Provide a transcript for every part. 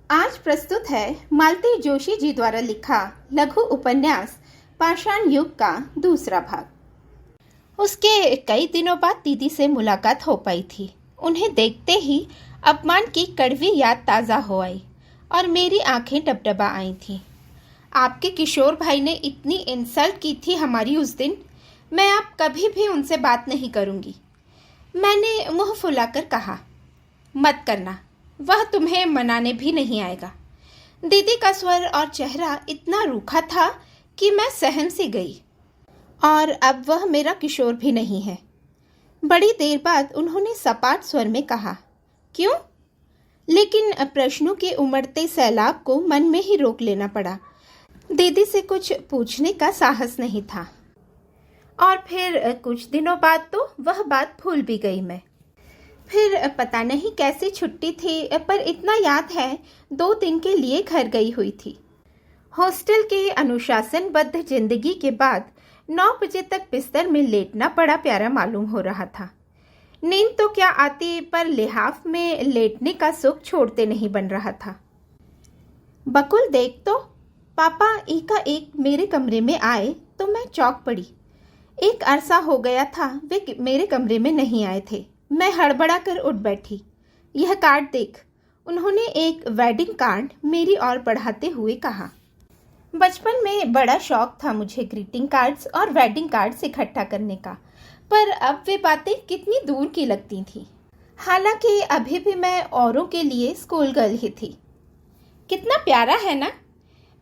आज प्रस्तुत है मालती जोशी जी द्वारा लिखा लघु उपन्यास पाषाण युग का दूसरा भाग। उसके कई दिनों बाद दीदी से मुलाकात हो पाई थी। उन्हें देखते ही अपमान की कड़वी याद ताज़ा हो आई और मेरी आंखें डबडबा आई थीं। आपके किशोर भाई ने इतनी इंसल्ट की थी हमारी उस दिन, मैं अब कभी भी उनसे बात नहीं करूँगी। मैंने मुंह फुलाकर कहा, मत करना, वह तुम्हें मनाने भी नहीं आएगा। दीदी का स्वर और चेहरा इतना रूखा था कि मैं सहम सी गई। और अब वह मेरा किशोर भी नहीं है। बड़ी देर बाद उन्होंने सपाट स्वर में कहा, क्यों? लेकिन प्रश्नों के उमड़ते सैलाब को मन में ही रोक लेना पड़ा। दीदी से कुछ पूछने का साहस नहीं था। और फिर कुछ दिनों बाद तो वह बात भूल भी गई मैं। फिर पता नहीं कैसी छुट्टी थी, पर इतना याद है 2 दिन के लिए घर गई हुई थी। हॉस्टल के अनुशासनबद्ध जिंदगी के बाद 9 बजे तक बिस्तर में लेटना बड़ा प्यारा मालूम हो रहा था। नींद तो क्या आती, पर लिहाफ में लेटने का सुख छोड़ते नहीं बन रहा था। बकुल देख तो, पापा एकाएक मेरे कमरे में आए तो मैं चौंक पड़ी। एक अरसा हो गया था वे मेरे कमरे में नहीं आए थे। मैं हड़बड़ा कर उठ बैठी। यह कार्ड देख, उन्होंने एक वेडिंग कार्ड मेरी ओर बढ़ाते हुए कहा। बचपन में बड़ा शौक था मुझे ग्रीटिंग कार्ड्स और वेडिंग कार्ड्स इकट्ठा करने का, पर अब वे बातें कितनी दूर की लगती थीं। हालांकि अभी भी मैं औरों के लिए स्कूल गर्ल ही थी। कितना प्यारा है ना?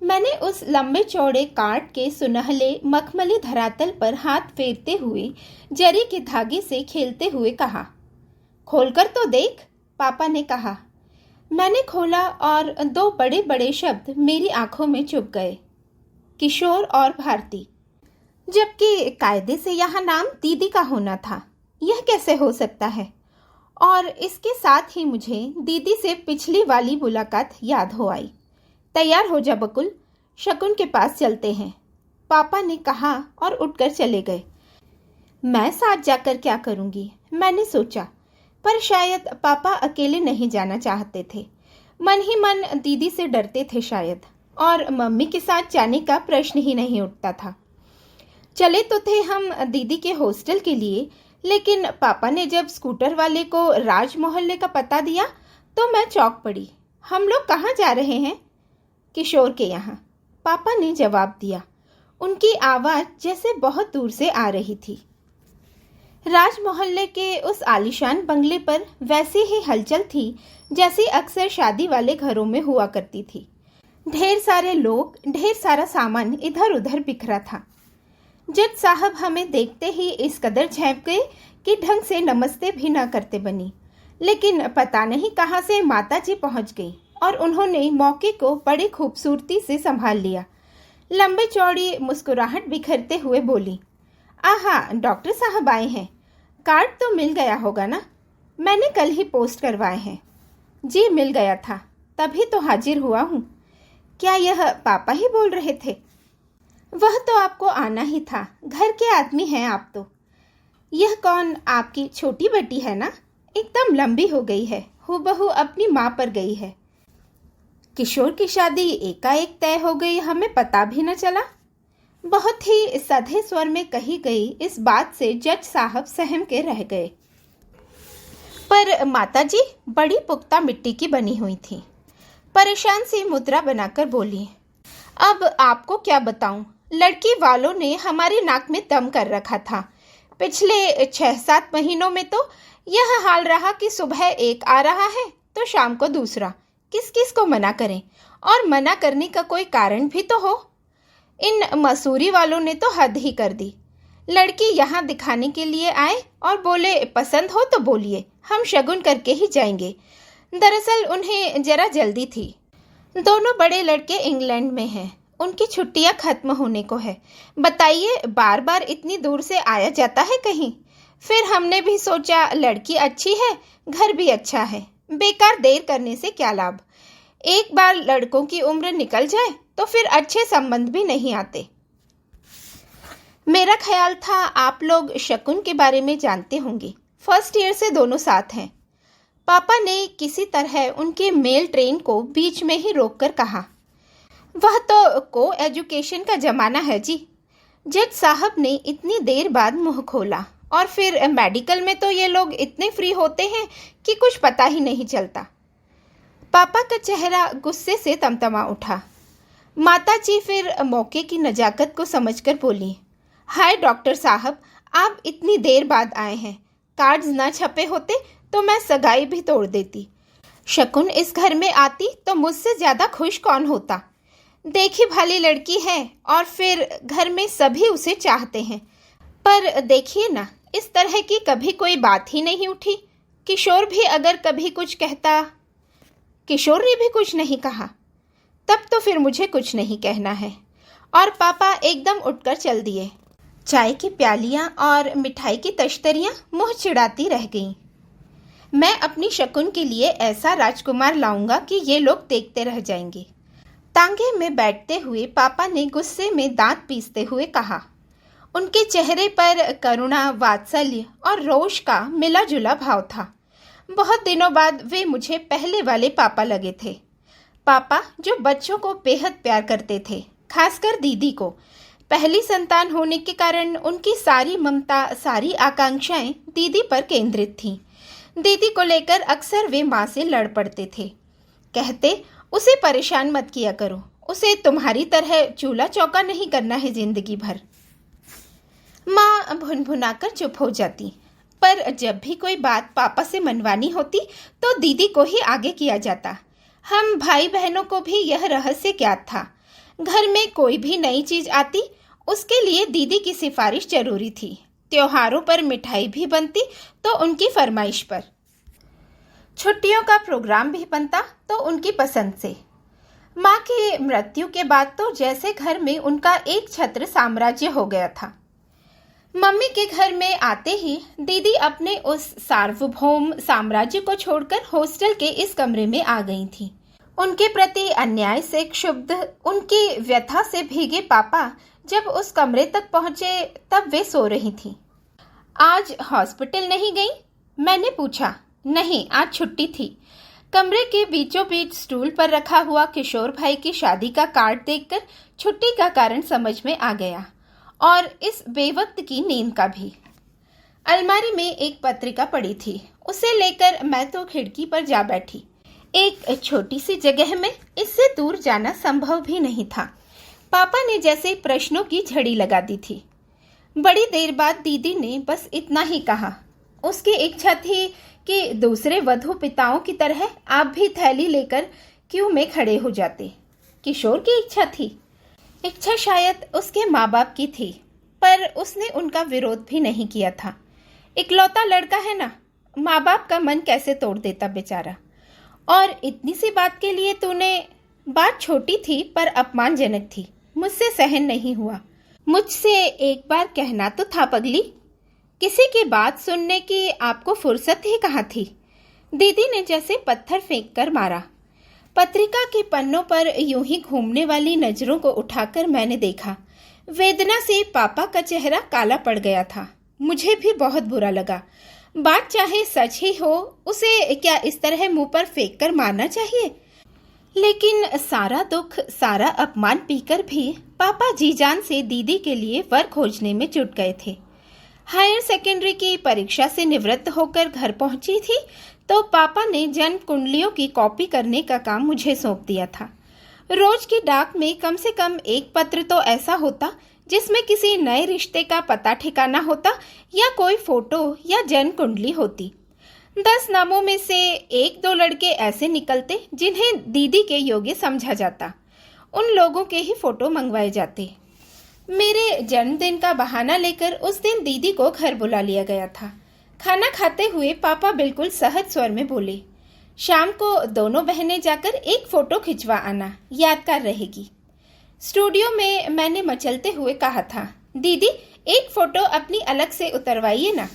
मैंने उस लंबे चौड़े कार्ड के सुनहले मखमली धरातल पर हाथ फेरते हुए जरी के धागे से खेलते हुए कहा। खोलकर तो देख, पापा ने कहा। मैंने खोला और 2 बड़े बड़े शब्द मेरी आंखों में चुभ गए, किशोर और भारती। जबकि कायदे से यहाँ नाम दीदी का होना था। यह कैसे हो सकता है? और इसके साथ ही मुझे दीदी से पिछली वाली मुलाकात याद हो आई। तैयार हो जा बकुल, शकुन के पास चलते हैं, पापा ने कहा और उठकर चले गए। मैं साथ जाकर क्या करूंगी, मैंने सोचा, पर शायद पापा अकेले नहीं जाना चाहते थे। मन ही मन दीदी से डरते थे शायद, और मम्मी के साथ जाने का प्रश्न ही नहीं उठता था। चले तो थे हम दीदी के हॉस्टल के लिए, लेकिन पापा ने जब स्कूटर वाले को राज मोहल्ले का पता दिया तो मैं चौंक पड़ी। हम लोग कहाँ जा रहे हैं? किशोर के यहाँ, पापा ने जवाब दिया। उनकी आवाज़ जैसे बहुत दूर से आ रही थी। राज मोहल्ले के उस आलीशान बंगले पर वैसी ही हलचल थी जैसी अक्सर शादी वाले घरों में हुआ करती थी। ढेर सारे लोग, ढेर सारा सामान इधर उधर बिखरा था। जज साहब हमें देखते ही इस कदर झेंप गए कि ढंग से नमस्ते भी न करते बनी। लेकिन पता नहीं कहाँ से माता जी पहुँच गई और उन्होंने मौके को बड़ी खूबसूरती से संभाल लिया। लंबे चौड़ी मुस्कुराहट बिखरते हुए बोली, आहा, डॉक्टर साहब आए हैं। कार्ड तो मिल गया होगा ना? मैंने कल ही पोस्ट करवाए हैं। जी मिल गया था, तभी तो हाजिर हुआ हूँ। क्या यह पापा ही बोल रहे थे? वह तो आपको आना ही था, घर के आदमी हैं आप तो। यह कौन, आपकी छोटी बेटी है ना? एकदम लंबी हो गई है, हूबहू अपनी माँ पर गई है। किशोर की शादी एकाएक तय हो गई, हमें पता भी न चला। बहुत ही सधे स्वर में कही गई इस बात से जज साहब सहम के रह गए। पर माताजी बड़ी पुख्ता मिट्टी की बनी हुई थी। परेशान सी मुद्रा बनाकर बोली, अब आपको क्या बताऊं, लड़की वालों ने हमारी नाक में दम कर रखा था। पिछले 6-7 महीनों में तो यह हाल रहा कि सुबह एक आ रहा है तो शाम को दूसरा। किस किस को मना करें, और मना करने का कोई कारण भी तो हो। इन मसूरी वालों ने तो हद ही कर दी। लड़की यहाँ दिखाने के लिए आए और बोले पसंद हो तो बोलिए, हम शगुन करके ही जाएंगे। दरअसल उन्हें जरा जल्दी थी। दोनों बड़े लड़के इंग्लैंड में हैं, उनकी छुट्टियाँ खत्म होने को है। बताइए, बार बार इतनी दूर से आया जाता है कहीं? फिर हमने भी सोचा लड़की अच्छी है, घर भी अच्छा है, बेकार देर करने से क्या लाभ। एक बार लड़कों की उम्र निकल जाए तो फिर अच्छे संबंध भी नहीं आते। मेरा ख्याल था आप लोग शकुन के बारे में जानते होंगे। फर्स्ट ईयर से दोनों साथ हैं। पापा ने किसी तरह उनके मेल ट्रेन को बीच में ही रोककर कहा, वह तो को एजुकेशन का जमाना है जी। जज साहब ने इतनी देर बाद मुंह खोला। और फिर मेडिकल में तो ये लोग इतने फ्री होते हैं कि कुछ पता ही नहीं चलता। पापा का चेहरा गुस्से से तमतमा उठा। माताजी फिर मौके की नजाकत को समझकर बोली, हाय डॉक्टर साहब, आप इतनी देर बाद आए हैं। कार्ड्स ना छपे होते तो मैं सगाई भी तोड़ देती। शकुन इस घर में आती तो मुझसे ज़्यादा खुश कौन होता। देखी भाली लड़की है और फिर घर में सभी उसे चाहते हैं। पर देखिए ना, इस तरह की कभी कोई बात ही नहीं उठी। किशोर भी अगर कभी कुछ कहता। किशोर ने भी कुछ नहीं कहा। तब तो फिर मुझे कुछ नहीं कहना है। और पापा एकदम उठकर चल दिए। चाय की प्यालियां और मिठाई की तश्तरियां मुंह चिढ़ाती रह गईं। मैं अपनी शकुन के लिए ऐसा राजकुमार लाऊंगा कि ये लोग देखते रह जाएंगे। तांगे में बैठते हुए पापा ने गुस्से में दांत पीसते हुए कहा। उनके चेहरे पर करुणा, वात्सल्य और रोष का मिला जुला भाव था। बहुत दिनों बाद वे मुझे पहले वाले पापा लगे थे। पापा जो बच्चों को बेहद प्यार करते थे, खासकर दीदी को। पहली संतान होने के कारण उनकी सारी ममता, सारी आकांक्षाएं दीदी पर केंद्रित थीं। दीदी को लेकर अक्सर वे माँ से लड़ पड़ते थे। कहते, उसे परेशान मत किया करो, उसे तुम्हारी तरह चूल्हा चौका नहीं करना है जिंदगी भर। माँ भुनभुनाकर चुप हो जाती। पर जब भी कोई बात पापा से मनवानी होती तो दीदी को ही आगे किया जाता। हम भाई बहनों को भी यह रहस्य ज्ञात था। घर में कोई भी नई चीज आती, उसके लिए दीदी की सिफारिश जरूरी थी। त्योहारों पर मिठाई भी बनती तो उनकी फरमाइश पर। छुट्टियों का प्रोग्राम भी बनता तो उनकी पसंद से। माँ की मृत्यु के बाद तो जैसे घर में उनका एक छत्र साम्राज्य हो गया था। मम्मी के घर में आते ही दीदी अपने उस सार्वभौम साम्राज्य को छोड़कर हॉस्टल के इस कमरे में आ गई थी। उनके प्रति अन्याय से क्षुब्ध, उनकी व्यथा से भीगे पापा जब उस कमरे तक पहुंचे तब वे सो रही थीं। आज हॉस्पिटल नहीं गई? मैंने पूछा। नहीं, आज छुट्टी थी। कमरे के बीचों बीच स्टूल पर रखा हुआ किशोर भाई की शादी का कार्ड देखकर छुट्टी का कारण समझ में आ गया, और इस बेवक्त की नींद का भी। अलमारी में एक पत्रिका पड़ी थी, उसे लेकर मैं तो खिड़की पर जा बैठी। एक छोटी सी जगह में इससे दूर जाना संभव भी नहीं था। पापा ने जैसे प्रश्नों की झड़ी लगा दी थी। बड़ी देर बाद दीदी ने बस इतना ही कहा। उसकी इच्छा थी कि दूसरे वधू पिताओं की तरह आप भी थैली लेकर क्यू में खड़े हो जाते। किशोर की इच्छा थी। इच्छा शायद उसके माँ बाप की थी, पर उसने उनका विरोध भी नहीं किया था। इकलौता लड़का है ना, माँ बाप का मन कैसे तोड़ देता बेचारा। और इतनी सी बात के लिए तूने। बात छोटी थी पर अपमानजनक थी, मुझसे सहन नहीं हुआ। मुझसे एक बार कहना तो था पगली। किसी की बात सुनने की आपको फुर्सत ही कहाँ थी? दीदी ने जैसे पत्थर फेंक कर मारा। पत्रिका के पन्नों पर यूं ही घूमने वाली नजरों को उठाकर मैंने देखा। वेदना से पापा का चेहरा काला पड़ गया था। मुझे भी बहुत बुरा लगा। बात चाहे सच ही हो, उसे क्या इस तरह मुंह पर फेंक कर मारना चाहिए? लेकिन सारा दुख, सारा अपमान पीकर भी पापा जी जान से दीदी के लिए वर खोजने में जुट गए थे। हायर सेकेंडरी की परीक्षा से निवृत्त होकर घर पहुंची थी तो पापा ने जन्म कुंडलियों की कॉपी करने का काम मुझे सौंप दिया था। रोज की डाक में कम से कम एक पत्र तो ऐसा होता जिसमें किसी नए रिश्ते का पता ठिकाना होता या कोई फोटो या जन्म कुंडली होती। 10 नामों में से 1-2 लड़के ऐसे निकलते जिन्हें दीदी के योग्य समझा जाता। उन लोगों के ही फोटो मंगवाए जाते। मेरे जन्मदिन का बहाना लेकर उस दिन दीदी को घर बुला लिया गया था। खाना खाते हुए पापा बिल्कुल सहज स्वर में बोले, शाम को दोनों बहनें जाकर एक फोटो खिंचवा आना, यादगार रहेगी। स्टूडियो में मैंने मचलते हुए कहा था, दीदी एक फोटो अपनी अलग से उतरवाइए ना।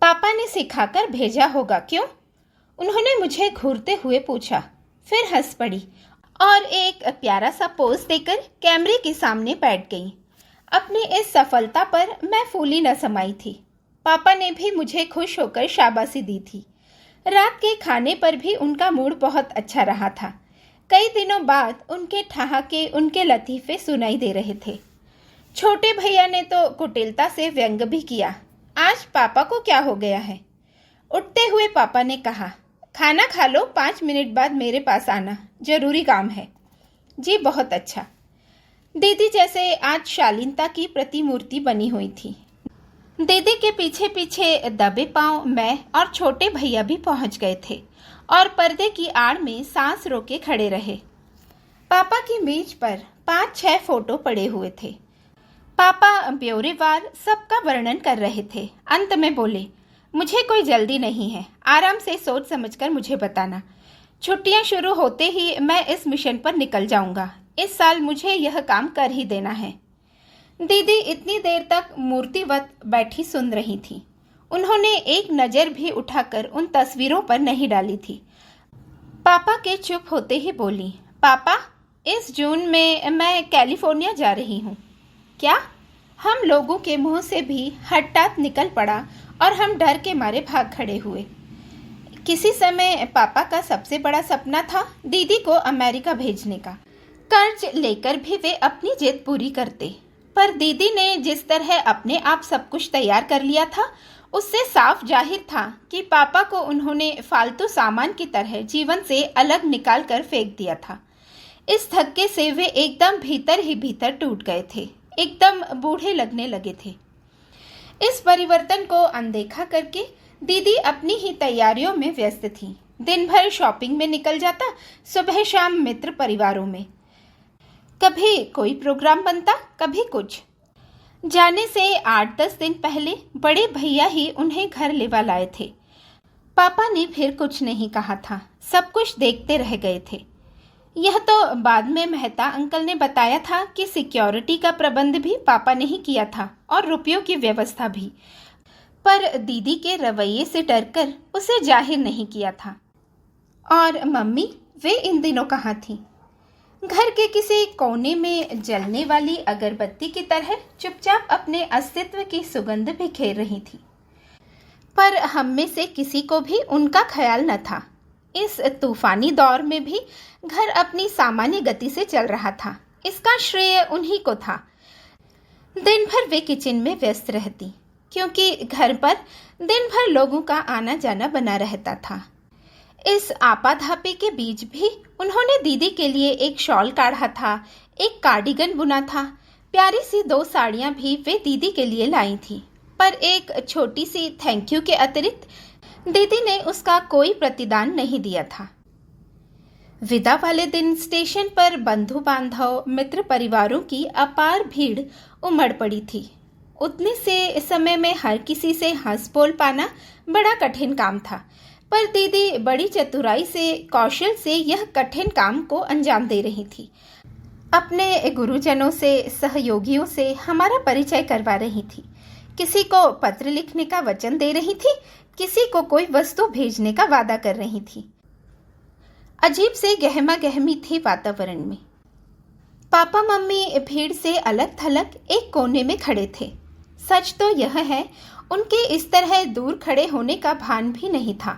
पापा ने सिखाकर भेजा होगा क्यों? उन्होंने मुझे घूरते हुए पूछा, फिर हंस पड़ी और एक प्यारा सा पोज देकर कैमरे के सामने बैठ गई। अपनी इस सफलता पर मैं फूली न समाई थी। पापा ने भी मुझे खुश होकर शाबाशी दी थी। रात के खाने पर भी उनका मूड बहुत अच्छा रहा था। कई दिनों बाद उनके ठहाके, उनके लतीफे सुनाई दे रहे थे। छोटे भैया ने तो कुटिलता से व्यंग भी किया, आज पापा को क्या हो गया है। उठते हुए पापा ने कहा, खाना खा लो, 5 मिनट बाद मेरे पास आना, जरूरी काम है। जी बहुत अच्छा। दीदी जैसे आज शालीनता की प्रतिमूर्ति बनी हुई थी। दीदी के पीछे पीछे दबे पांव मैं और छोटे भैया भी पहुंच गए थे और पर्दे की आड़ में सांस रोके खड़े रहे। पापा की मेज पर 5-6 फोटो पड़े हुए थे। पापा ब्यौरेवार सबका वर्णन कर रहे थे। अंत में बोले, मुझे कोई जल्दी नहीं है, आराम से सोच समझकर मुझे बताना। छुट्टियां शुरू होते ही मैं इस मिशन पर निकल जाऊंगा। इस साल मुझे यह काम कर ही देना है। दीदी इतनी देर तक मूर्तिवत बैठी सुन रही थी। उन्होंने एक नज़र भी उठाकर उन तस्वीरों पर नहीं डाली थी। पापा के चुप होते ही बोली, पापा इस जून में मैं कैलिफोर्निया जा रही हूँ। क्या? हम लोगों के मुंह से भी हट्टात निकल पड़ा और हम डर के मारे भाग खड़े हुए। किसी समय पापा का सबसे बड़ा सपना था दीदी को अमेरिका भेजने का। कर्ज लेकर भी वे अपनी जिद पूरी करते, पर दीदी ने जिस तरह अपने आप सब कुछ तैयार कर लिया था, उससे साफ जाहिर था कि पापा को उन्होंने फालतू सामान की तरह जीवन से अलग निकाल कर फेंक दिया था। इस धक्के से वे एकदम भीतर ही भीतर टूट गए थे, एकदम बूढ़े लगने लगे थे। इस परिवर्तन को अनदेखा करके दीदी अपनी ही तैयारियों में व्यस्त थी। दिन भर शॉपिंग में निकल जाता, सुबह शाम मित्र परिवारों में। कभी कोई प्रोग्राम बनता, कभी कुछ। जाने से 8-10 दिन पहले बड़े भैया ही उन्हें घर लेवा लाए थे। पापा ने फिर कुछ नहीं कहा था, सब कुछ देखते रह गए थे। यह तो बाद में मेहता अंकल ने बताया था कि सिक्योरिटी का प्रबंध भी पापा ने ही किया था और रुपयों की व्यवस्था भी, पर दीदी के रवैये से डरकर उसे जाहिर नहीं किया था। और मम्मी, वे इन दिनों कहाँ थी? घर के किसी कोने में जलने वाली अगरबत्ती की तरह चुपचाप अपने अस्तित्व की सुगंध बिखेर रही थी, पर हम में से किसी को भी उनका ख्याल न था। इस तूफानी दौर में भी घर अपनी सामान्य गति से चल रहा था, इसका श्रेय उन्हीं को था। दिन भर वे किचन में व्यस्त रहती, क्योंकि घर पर दिन भर लोगों का आना जाना बना रहता था। इस आपाधापी के बीच भी उन्होंने दीदी के लिए एक शॉल काढ़ा था, एक कार्डिगन बुना था, प्यारी सी 2 साड़ियां भी वे दीदी के लिए लाई थी, पर एक छोटी सी थैंक यू के अतिरिक्त दीदी ने उसका कोई प्रतिदान नहीं दिया था। विदा वाले दिन स्टेशन पर बंधु बांधव, मित्र परिवारों की अपार भीड़ उमड़ पड़ी थी। उतने से समय में हर किसी से हंस बोल पाना बड़ा कठिन काम था, पर दीदी बड़ी चतुराई से, कौशल से यह कठिन काम को अंजाम दे रही थी। अपने गुरुजनों से, सहयोगियों से हमारा परिचय करवा रही थी। किसी को पत्र लिखने का वचन दे रही थी, किसी को कोई वस्तु भेजने का वादा कर रही थी। अजीब से गहमा गहमी थी वातावरण में। पापा मम्मी भीड़ से अलग थलग एक कोने में खड़े थे। सच तो यह है, उनके इस तरह दूर खड़े होने का भान भी नहीं था।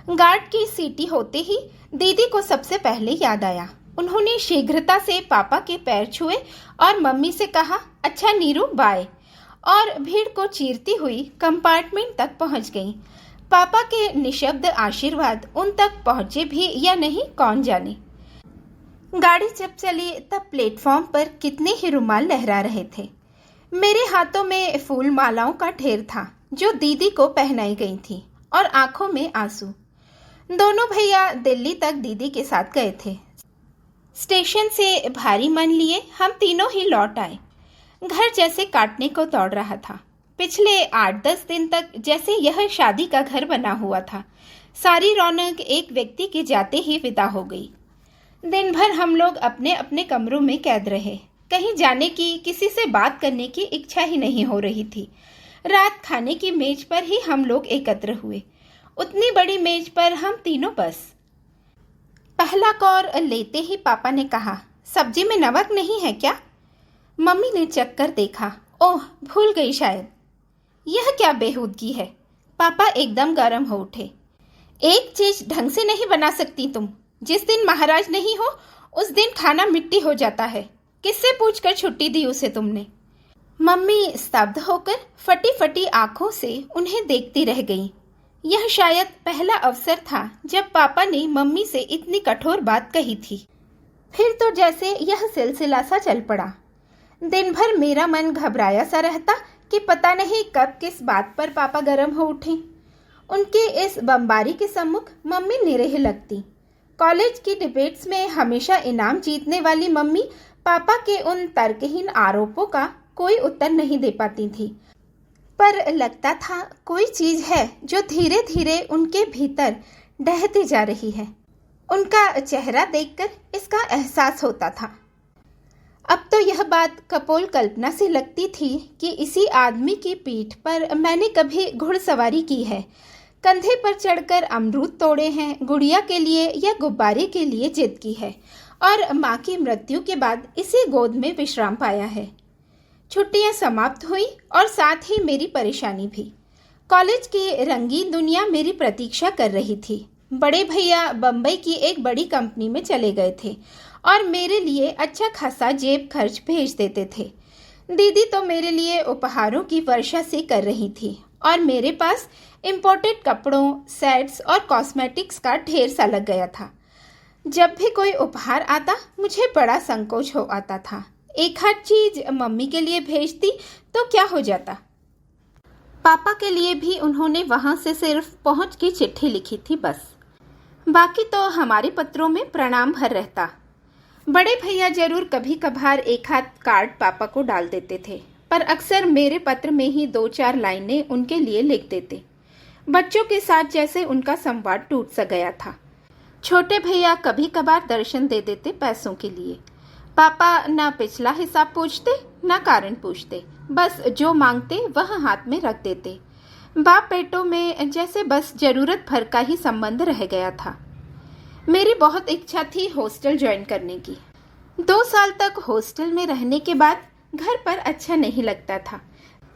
गार्ड की सीटी होते ही दीदी को सबसे पहले याद आया। उन्होंने शीघ्रता से पापा के पैर छुए और मम्मी से कहा, अच्छा नीरू, बाय, और भीड़ को चीरती हुई कंपार्टमेंट तक पहुंच गई। पापा के निशब्द आशीर्वाद उन तक पहुंचे भी या नहीं, कौन जाने। गाड़ी जब चली तब प्लेटफॉर्म पर कितने ही रुमाल लहरा रहे थे। मेरे हाथों में फूल मालाओं का ढेर था जो दीदी को पहनाई गई थी, और आंखों में आंसू। दोनों भैया दिल्ली तक दीदी के साथ गए थे। स्टेशन से भारी मन लिए हम तीनों ही लौट आए। घर जैसे काटने को दौड़ रहा था। पिछले 8-10 दिन तक जैसे यह शादी का घर बना हुआ था। सारी रौनक एक व्यक्ति के जाते ही विदा हो गई। दिन भर हम लोग अपने अपने कमरों में कैद रहे। कहीं जाने की, किसी से बात करने की इच्छा ही नहीं हो रही थी। रात खाने की मेज पर ही हम लोग एकत्र हुए। उतनी बड़ी मेज पर हम तीनों बस। पहला कौर लेते ही पापा ने कहा, सब्जी में नमक नहीं है क्या? मम्मी ने चक्कर देखा। ओह, भूल गई शायद। यह क्या बेहूदगी है। पापा एकदम गर्म हो उठे। एक चीज ढंग से नहीं बना सकती तुम। जिस दिन महाराज नहीं हो उस दिन खाना मिट्टी हो जाता है। किससे पूछकर छुट्टी दी उसे तुमने? मम्मी स्तब्ध होकर फटी फटी आंखों से उन्हें देखती रह गईं। यह शायद पहला अवसर था जब पापा ने मम्मी से इतनी कठोर बात कही थी। फिर तो जैसे यह सिलसिला सा चल पड़ा। दिन भर मेरा मन घबराया सा रहता कि पता नहीं कब किस बात पर पापा गर्म हो उठे। उनके इस बमबारी के सम्मुख मम्मी निरीह लगती। कॉलेज की डिबेट्स में हमेशा इनाम जीतने वाली मम्मी पापा के उन तर्कहीन आरोपों का कोई उत्तर नहीं दे पाती थी। पर लगता था कोई चीज है जो धीरे धीरे उनके भीतर ढहती जा रही है। उनका चेहरा देखकर इसका एहसास होता था। अब तो यह बात कपोल कल्पना सी लगती थी कि इसी आदमी की पीठ पर मैंने कभी घुड़सवारी की है, कंधे पर चढ़कर अमरूद तोड़े हैं, गुड़िया के लिए या गुब्बारे के लिए जिद की है और माँ की मृत्यु के बाद इसी गोद में विश्राम पाया है। छुट्टियां समाप्त हुई और साथ ही मेरी परेशानी भी। कॉलेज की रंगीन दुनिया मेरी प्रतीक्षा कर रही थी। बड़े भैया बम्बई की एक बड़ी कंपनी में चले गए थे और मेरे लिए अच्छा खासा जेब खर्च भेज देते थे। दीदी तो मेरे लिए उपहारों की वर्षा सी कर रही थी और मेरे पास इम्पोर्टेड कपड़ों, सेट्स और कॉस्मेटिक्स का ढेर सा लग गया था। जब भी कोई उपहार आता मुझे बड़ा संकोच हो आता था। एक आध चीज मम्मी के लिए भेजती तो क्या हो जाता। पापा के लिए भी उन्होंने वहां से सिर्फ पहुंच की चिट्ठी लिखी थी बस। बाकी तो हमारे पत्रों में प्रणाम भर रहता। बड़े भैया जरूर कभी कभार एक हाथ कार्ड पापा को डाल देते थे, पर अक्सर मेरे पत्र में ही 2-4 लाइनें उनके लिए लिख देते। बच्चों के साथ जैसे उनका संवाद टूट सा गया था। छोटे भैया कभी कभार दर्शन दे देते पैसों के लिए। पापा ना पिछला हिसाब पूछते ना कारण पूछते, बस जो मांगते वह हाथ में रख देते। बाप बेटों में जैसे बस जरूरत भर का ही संबंध रह गया था। मेरी बहुत इच्छा थी हॉस्टल ज्वाइन करने की। 2 साल तक हॉस्टल में रहने के बाद घर पर अच्छा नहीं लगता था।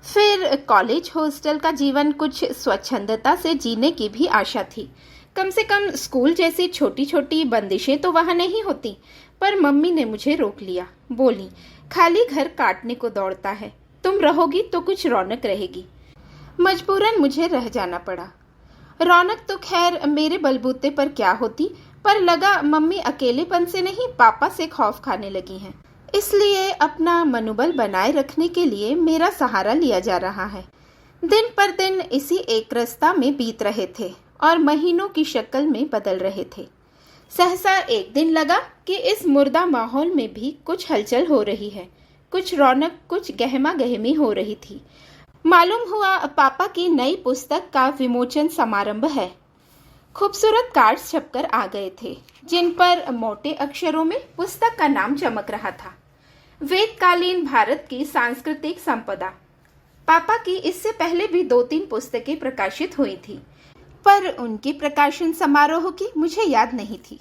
फिर कॉलेज हॉस्टल का जीवन कुछ स्वच्छंदता से जीने की भी आशा थी। कम से कम स्कूल जैसी छोटी छोटी बंदिशें तो वहाँ नहीं होती। पर मम्मी ने मुझे रोक लिया। बोली, खाली घर काटने को दौड़ता है, तुम रहोगी तो कुछ रौनक रहेगी। मजबूरन मुझे रह जाना पड़ा। रौनक तो खैर मेरे बलबूते पर क्या होती, पर लगा मम्मी अकेलेपन से नहीं पापा से खौफ खाने लगी हैं। इसलिए अपना मनोबल बनाए रखने के लिए मेरा सहारा लिया जा रहा है। दिन पर दिन इसी एक रास्ता में बीत रहे थे और महीनों की शक्ल में बदल रहे थे। सहसा एक दिन लगा कि इस मुर्दा माहौल में भी कुछ हलचल हो रही है, कुछ रौनक, कुछ गहमा गहमी हो रही थी। मालूम हुआ पापा की नई पुस्तक का विमोचन समारंभ है। खूबसूरत कार्ड्स छपकर आ गए थे जिन पर मोटे अक्षरों में पुस्तक का नाम चमक रहा था, वेदकालीन भारत की सांस्कृतिक संपदा। पापा की इससे पहले भी 2-3 पुस्तकें प्रकाशित हुई थी, पर उनके प्रकाशन समारोह की मुझे याद नहीं थी।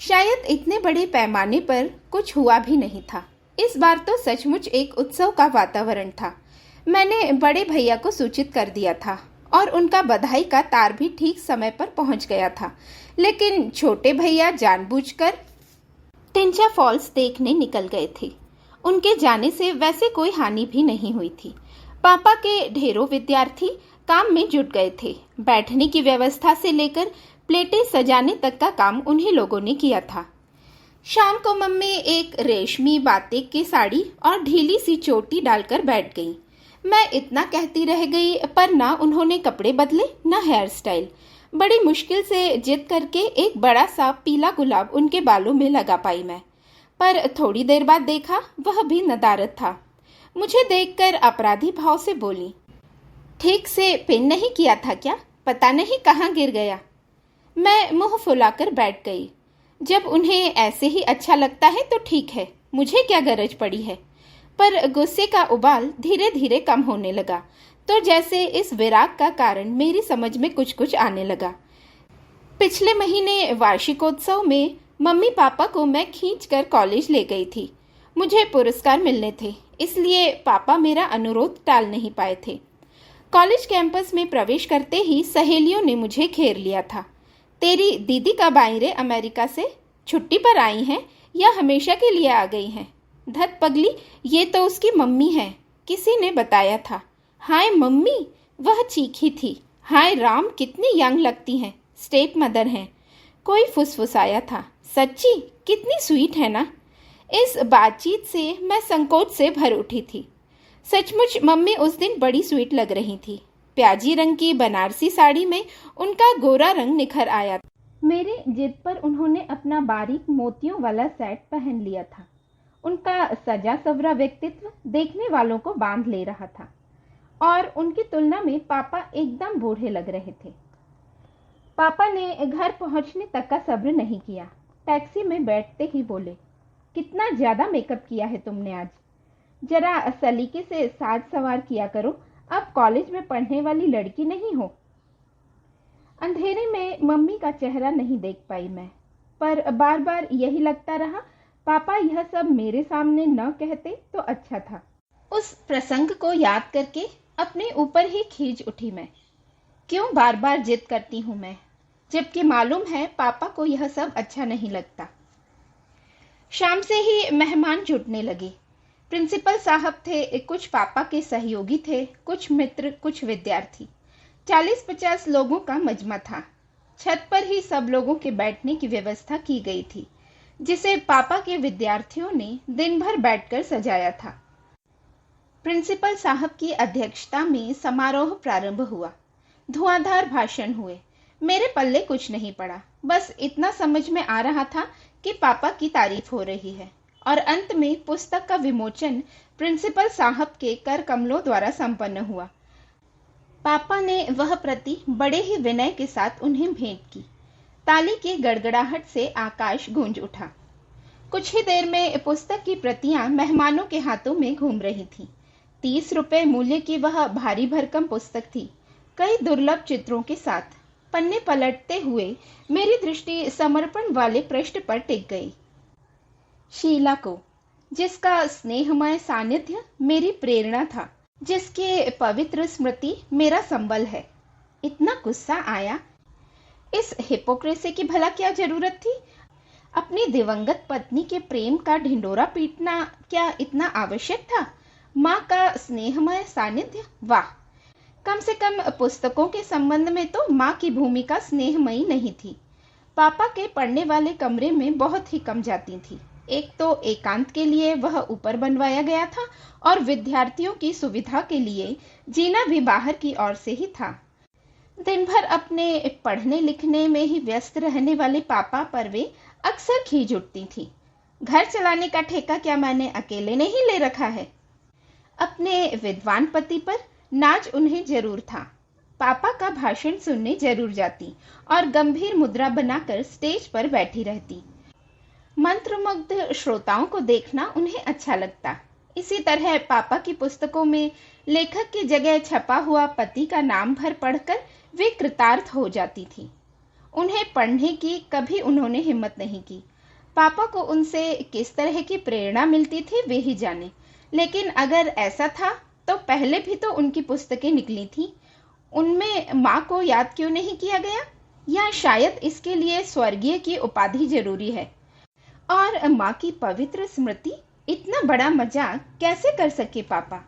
शायद इतने बड़े पैमाने पर कुछ हुआ भी नहीं था। इस बार तो सचमुच एक उत्सव का वातावरण था। मैंने बड़े भैया को सूचित कर दिया था और उनका बधाई का तार भी ठीक समय पर पहुंच गया था। लेकिन छोटे भैया जानबूझकर टिंचा फॉल्स देखने निकल गए थे। उनके जाने से वैसे कोई हानि भी नहीं हुई थी। पापा के ढेरों विद्यार्थी काम में जुट गए थे। बैठने की व्यवस्था से लेकर प्लेटें सजाने तक का काम उन्हीं लोगों ने किया था। शाम को मम्मी एक रेशमी बातिक की साड़ी और ढीली सी चोटी डालकर बैठ गई। मैं इतना कहती रह गई, पर ना उन्होंने कपड़े बदले ना हेयर स्टाइल। बड़ी मुश्किल से जिद करके एक बड़ा सा पीला गुलाब उनके बालों में लगा पाई मैं, पर थोड़ी देर बाद देखा वह भी नदारद था। मुझे देखकर अपराधी भाव से बोली, ठीक से पिन नहीं किया था क्या? पता नहीं कहाँ गिर गया। मैं मुंह फुलाकर बैठ गई। जब उन्हें ऐसे ही अच्छा लगता है तो ठीक है, मुझे क्या गरज पड़ी है। पर गुस्से का उबाल धीरे धीरे कम होने लगा, तो जैसे इस विराग का कारण मेरी समझ में कुछ कुछ आने लगा। पिछले महीने वार्षिकोत्सव में मम्मी पापा को मैं खींचकर कॉलेज ले गई थी। मुझे पुरस्कार मिलने थे, इसलिए पापा मेरा अनुरोध टाल नहीं पाए थे। कॉलेज कैंपस में प्रवेश करते ही सहेलियों ने मुझे घेर लिया था। तेरी दीदी कब आई रे अमेरिका से? छुट्टी पर आई हैं या हमेशा के लिए आ गई हैं? धत पगली, ये तो उसकी मम्मी है, किसी ने बताया था। हाय मम्मी, वह चीखी थी। हाय राम, कितनी यंग लगती हैं, स्टेप मदर हैं। कोई फुसफुसाया था। सच्ची कितनी स्वीट है ना। इस बातचीत से मैं संकोच से भर उठी थी। सचमुच मम्मी उस दिन बड़ी स्वीट लग रही थी। प्याजी रंग की बनारसी साड़ी में उनका गोरा रंग निखर आया था। मेरी जिद पर उन्होंने अपना बारीक मोतियों वाला सेट पहन लिया था। उनका सजा सवरा व्यक्तित्व देखने वालों को बांध ले रहा था और उनकी तुलना में पापा एकदम बूढ़े लग रहे थे। पापा ने घर पहुंचने तक का सब्र नहीं किया। टैक्सी में बैठते ही बोले, कितना ज्यादा मेकअप किया है तुमने आज। जरा सलीके से साज सवार किया करो, अब कॉलेज में पढ़ने वाली लड़की नहीं हो। अंधेरे में मम्मी का चेहरा नहीं देख पाई मैं, पर बार बार यही लगता रहा, पापा यह सब मेरे सामने न कहते तो अच्छा था। उस प्रसंग को याद करके अपने ऊपर ही खींच उठी मैं। क्यों बार बार जिद करती हूँ मैं, जबकि मालूम है पापा को यह सब अच्छा नहीं लगता। शाम से ही मेहमान जुटने लगे। प्रिंसिपल साहब थे, कुछ पापा के सहयोगी थे, कुछ मित्र, कुछ विद्यार्थी। 40-50 लोगों का मजमा था। छत पर ही सब लोगों के बैठने की व्यवस्था की गई थी, जिसे पापा के विद्यार्थियों ने दिन भर बैठकर सजाया था। प्रिंसिपल साहब की अध्यक्षता में समारोह प्रारंभ हुआ। धुआंधार भाषण हुए। मेरे पल्ले कुछ नहीं पड़ा। बस इतना समझ में आ रहा था कि पापा की तारीफ हो रही है और अंत में पुस्तक का विमोचन प्रिंसिपल साहब के कर कमलों द्वारा संपन्न हुआ। पापा ने वह प्रति बड़े ही विनय के साथ उन्हें भेंट की। ताली की गड़गड़ाहट से आकाश गूंज उठा। कुछ ही देर में पुस्तक की प्रतियां मेहमानों के हाथों में घूम रही थीं। 30 रुपए मूल्य की वह भारी भरकम पुस्तक थी, कई दुर्लभ चित्रों के साथ। पन्ने पलटते हुए मेरी दृष्टि समर्पण वाले पृष्ठ पर टिक गई। शीला को, जिसका स्नेहमय सानिध्य मेरी प्रेरणा था, जिसके पवित्र स्मृति मेरा संबल है। इतना गुस्सा आया। इस हिपोक्रेसी की भला क्या जरूरत थी? अपनी दिवंगत पत्नी के प्रेम का ढिंडोरा पीटना क्या इतना आवश्यक था? माँ का स्नेहमय सानिध्य, वाह! कम से कम पुस्तकों के संबंध में तो माँ की भूमिका स्नेहमयी नहीं थी। पापा के पढ़ने वाले कमरे में बहुत ही कम जाती थी। एक तो एकांत के लिए वह ऊपर बनवाया गया था और विद्यार्थियों की सुविधा के लिए जीना भी बाहर की ओर से ही था। दिन भर अपने पढ़ने लिखने में ही व्यस्त रहने वाले पापा पर वे अक्सर खींच उठती थी। घर चलाने का ठेका क्या मैंने अकेले ने ही ले रखा है? अपने विद्वान पति पर नाज उन्हें जरूर था। पापा का भाषण सुनने जरूर जाती और गंभीर मुद्रा बनाकर स्टेज पर बैठी रहती। मंत्रमुग्ध श्रोताओं को देखना उन्हें अच्छा लगता। इसी तरह पापा की पुस्तकों में लेखक की जगह छपा हुआ पति का नाम भर पढ़कर वे कृतार्थ हो जाती थी। उन्हें पढ़ने की कभी उन्होंने हिम्मत नहीं की। पापा को उनसे किस तरह की प्रेरणा मिलती थी वे ही जाने, लेकिन अगर ऐसा था तो पहले भी तो उनकी पुस्तकें निकली थी। उनमें माँ को याद क्यों नहीं किया गया? या शायद इसके लिए स्वर्गीय की उपाधि जरूरी है। और माँ की पवित्र स्मृति, इतना बड़ा मजाक कैसे कर सके पापा?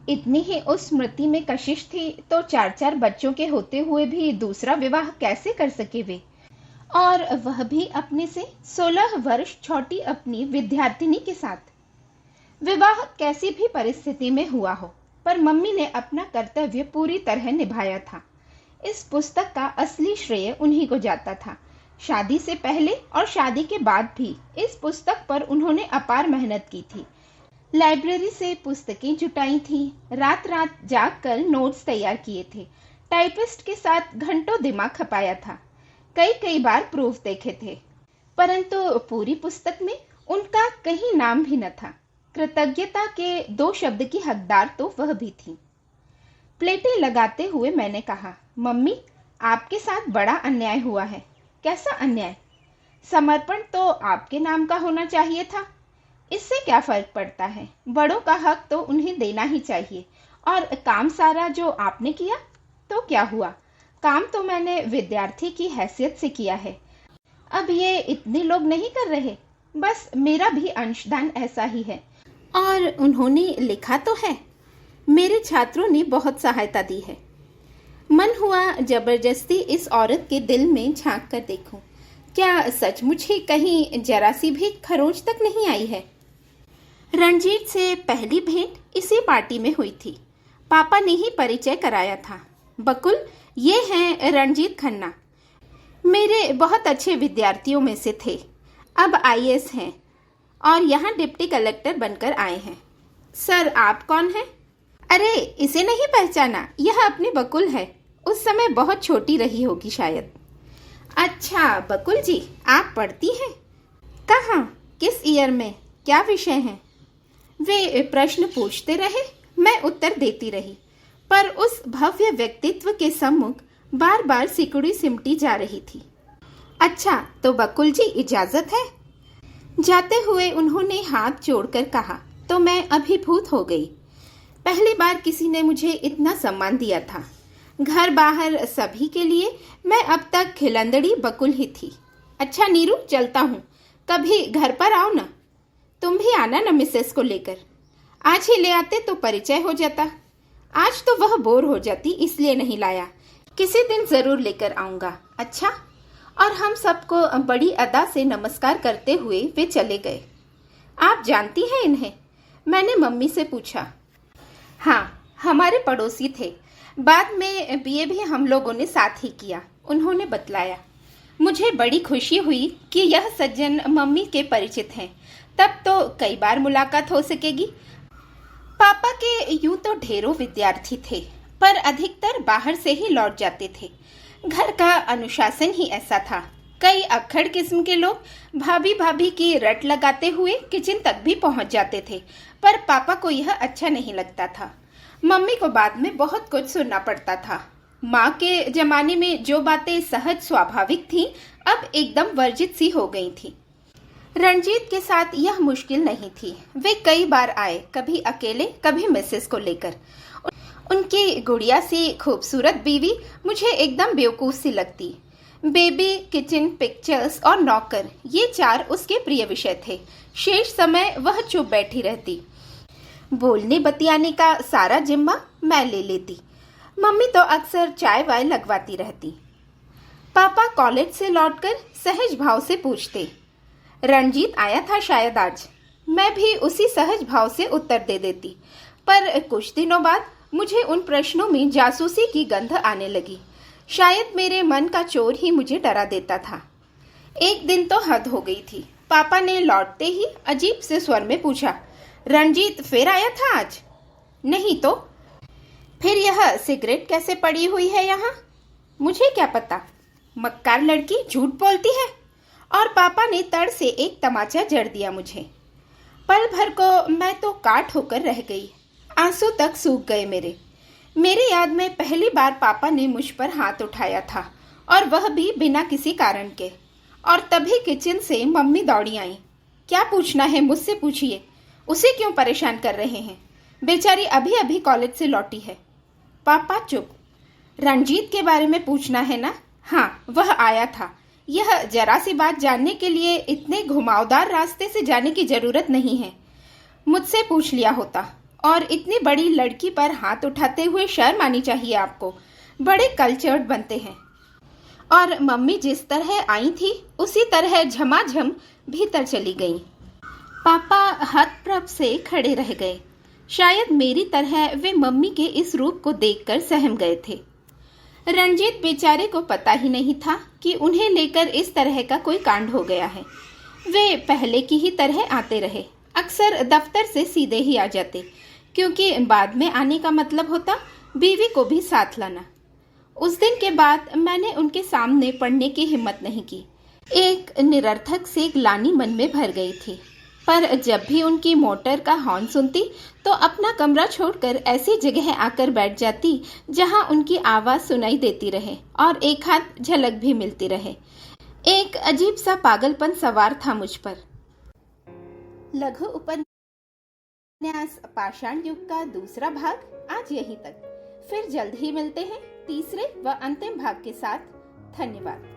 इतनी ही उस स्मृति में कशिश थी तो 4-4 बच्चों के होते हुए भी दूसरा विवाह कैसे कर सके वे? और वह भी अपने से 16 वर्ष छोटी अपनी विद्यार्थिनी के साथ। विवाह कैसी भी परिस्थिति में हुआ हो, पर मम्मी ने अपना कर्तव्य पूरी तरह निभाया था। इस पुस्तक का असली श्रेय उन्हीं को जाता था। शादी से पहले और शादी के बाद भी इस पुस्तक पर उन्होंने अपार मेहनत की थी। लाइब्रेरी से पुस्तकें जुटाई थी, रात रात जागकर नोट्स तैयार किए थे, टाइपिस्ट के साथ घंटों दिमाग खपाया था, कई बार प्रूफ देखे थे, परंतु पूरी पुस्तक में उनका कहीं नाम भी न था। कृतज्ञता के 2 शब्द की हकदार तो वह भी थी। प्लेटें लगाते हुए मैंने कहा, मम्मी आपके साथ बड़ा अन्याय हुआ है। कैसा अन्याय? समर्पण तो आपके नाम का होना चाहिए था। इससे क्या फर्क पड़ता है? बड़ों का हक तो उन्हें देना ही चाहिए। और काम सारा जो आपने किया तो क्या हुआ? काम तो मैंने विद्यार्थी की हैसियत से किया है। अब ये इतने लोग नहीं कर रहे, बस मेरा भी अंशदान ऐसा ही है। और उन्होंने लिखा तो है। मेरे छात्रों ने बहुत सहायता दी है। मन हुआ जबरदस्ती इस औरत के दिल में झांक कर देखूं। क्या सचमुच ही कहीं जरा सी भी खरोंच तक नहीं आई है? रणजीत से पहली भेंट इसी पार्टी में हुई थी। पापा ने ही परिचय कराया था। बकुल, ये हैं रणजीत खन्ना, मेरे बहुत अच्छे विद्यार्थियों में से थे। अब आईएएस हैं और यहाँ डिप्टी कलेक्टर बनकर आए हैं। सर, आप कौन हैं? अरे, इसे नहीं पहचाना? यह अपनी बकुल है। उस समय बहुत छोटी रही होगी शायद। अच्छा बकुल जी, आप पढ़ती हैं? कहाँ, किस ईयर में, क्या विषय है? वे प्रश्न पूछते रहे, मैं उत्तर देती रही, पर उस भव्य व्यक्तित्व के सम्मुख बार बार सिकुड़ी सिमटी जा रही थी। अच्छा तो बकुल जी, इजाजत है? जाते हुए उन्होंने हाथ जोड़कर कहा तो मैं अभिभूत हो गई। पहली बार किसी ने मुझे इतना सम्मान दिया था। घर बाहर सभी के लिए मैं अब तक खिलंदड़ी बकुल ही थी। अच्छा नीरू, चलता हूँ, कभी घर पर आओ ना। तुम भी आना ना मिसेस को लेकर। आज ही ले आते तो परिचय हो जाता। आज तो वह बोर हो जाती, इसलिए नहीं लाया। किसी दिन जरूर लेकर आऊंगा। अच्छा। और हम सबको बड़ी अदा से नमस्कार करते हुए वे चले गए। आप जानती हैं इन्हें? मैंने मम्मी से पूछा। हाँ, हमारे पड़ोसी थे। बाद में बीए भी हम लोगों ने साथ ही किया, उन्होंने बतलाया। मुझे बड़ी खुशी हुई कि यह सज्जन मम्मी के परिचित हैं। तब तो कई बार मुलाकात हो सकेगी। पापा के यूं तो ढेरों विद्यार्थी थे, पर अधिकतर बाहर से ही लौट जाते थे। घर का अनुशासन ही ऐसा था। कई अक्खड़ किस्म के लोग भाभी भाभी की रट लगाते हुए किचन तक भी पहुंच जाते थे, पर पापा को यह अच्छा नहीं लगता था। मम्मी को बाद में बहुत कुछ सुनना पड़ता था। माँ के जमाने में जो बातें सहज स्वाभाविक थीं, अब एकदम वर्जित सी हो गई थी। रणजीत के साथ यह मुश्किल नहीं थी। वे कई बार आए, कभी अकेले, कभी मिसेस को लेकर। उनकी गुड़िया सी खूबसूरत बीवी मुझे एकदम बेवकूफ सी लगती। बेबी, किचन, पिक्चर्स और नौकर, ये चार उसके प्रिय विषय थे। शेष समय वह चुप बैठी रहती। बोलने बतियाने का सारा जिम्मा मैं ले लेती। मम्मी तो अक्सर चाय वाय लगवाती रहती। पापा कॉलेज से लौटकर सहज भाव से पूछते, रणजीत आया था शायद आज? मैं भी उसी सहज भाव से उत्तर दे देती। पर कुछ दिनों बाद मुझे उन प्रश्नों में जासूसी की गंध आने लगी। शायद मेरे मन का चोर ही मुझे डरा देता था। एक दिन तो हद हो गई थी। पापा ने लौटते ही अजीब से स्वर में पूछा, रणजीत फिर आया था आज? नहीं तो। फिर यह सिगरेट कैसे पड़ी हुई है यहाँ? मुझे क्या पता, मक्कार लड़की झूठ बोलती है। और पापा ने तड़ से एक तमाचा जड़ दिया मुझे। पल भर को मैं तो काट होकर रह गई। आंसू तक सूख गए मेरे याद में पहली बार पापा ने मुझ पर हाथ उठाया था, और वह भी बिना किसी कारण के। और तभी किचन से मम्मी दौड़ी आई। क्या पूछना है मुझसे पूछिए, उसे क्यों परेशान कर रहे हैं? बेचारी अभी अभी कॉलेज से लौटी है। पापा चुप। रणजीत के बारे में पूछना है ना? हाँ, वह आया था। यह जरा सी बात जानने के लिए इतने घुमावदार रास्ते से जाने की जरूरत नहीं है। मुझसे पूछ लिया होता। और इतनी बड़ी लड़की पर हाथ उठाते हुए शर्म आनी चाहिए आपको। बड़े कल्चर्ड बनते हैं। और मम्मी जिस तरह आई थी उसी तरह झमाझम भीतर चली गई। पापा हतप्रभ से खड़े रह गए। शायद मेरी तरह वे मम्मी के इस रूप को देखकर सहम गए थे। रणजीत बेचारे को पता ही नहीं था कि उन्हें लेकर इस तरह का कोई कांड हो गया है। वे पहले की ही तरह आते रहे। अक्सर दफ्तर से सीधे ही आ जाते, क्योंकि बाद में आने का मतलब होता बीवी को भी साथ लाना। उस दिन के बाद मैंने उनके सामने पढ़ने की हिम्मत नहीं की। एक निरर्थक सी ग्लानि मन में भर गई थी। पर जब भी उनकी मोटर का हॉर्न सुनती तो अपना कमरा छोड़कर ऐसी जगह आकर बैठ जाती जहां उनकी आवाज सुनाई देती रहे और एक हाथ झलक भी मिलती रहे। एक अजीब सा पागलपन सवार था मुझ पर। लघु उपन्यास पाषाण युग का दूसरा भाग आज यहीं तक। फिर जल्द ही मिलते हैं। तीसरे व अंतिम भाग के साथ। धन्यवाद।